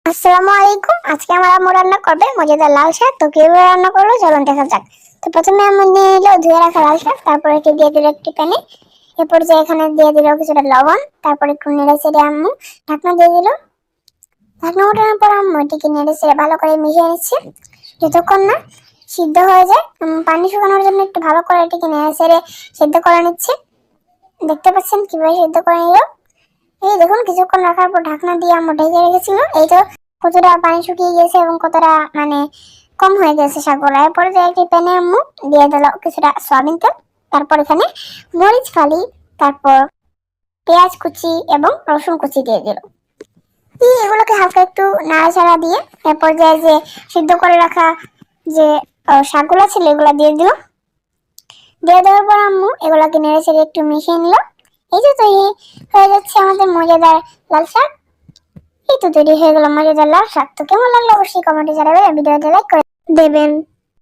আসসালামু আলাইকুম। আজকে আমার আম্মু রান্না করবে মজাদার লাল শাক। তো কিভাবে রান্না করলো চলুন দেখা যাক। তো প্রথমে আম্মু নিয়ে নিল ধুয়ে রাখা লাল শাক, তারপরে এটি দিয়ে দিল একটি প্যানে। এরপর যে এখানে দিয়ে দিল কিছুটা লবণ, তারপর একটু নেড়ে চেড়ে আম্মু ঢাকনা দিয়ে দিল। ঢাকনা ওঠানোর পর আম্মু এটিকে নেড়ে চেড়ে ভালো করে মিশিয়ে নিচ্ছে যতক্ষণ না সিদ্ধ হয়ে যায়। পানি শুকানোর জন্য একটু ভালো করে এটিকে নেড়ে চেড়ে সিদ্ধ করে নিচ্ছে। দেখতে পাচ্ছেন কিভাবে সিদ্ধ করে নিল। এই দেখুন কিছুক্ষণ রাখার পর ঢাকনা দিয়ে আম্মু ঢেকে রেখেছিল। এই তো কতটা পানি শুকিয়ে গেছে এবং কতটা কম হয়ে গেছে শাকগুলো। এরপরে যে একটি প্যানে আম্মু দিয়ে দিল কিছুটা সয়াবিন তেল, তারপর এখানে মরিচ ফালি, তারপর পেঁয়াজ কুচি এবং রসুন কুচি দিয়ে দিল। এগুলোকে হালকা একটু নাড়াচাড়া দিয়ে এরপর যে সিদ্ধ করে রাখা যে শাকগুলো ছিল এগুলো দিয়ে দিল। দিয়ে দেওয়ার পর আম্মু এগুলোকে নেড়ে চেড়ে একটু মিশিয়ে নিল। এই যে তৈরি হয়ে যাচ্ছে আমাদের মজাদার লাল শাক। এই তো তৈরি হয়ে গেল মজাদার লাল শাক। তো কেমন লাগলো অবশ্যই কমেন্টে জানাবেন, ভিডিওতে লাইক করে দেবেন।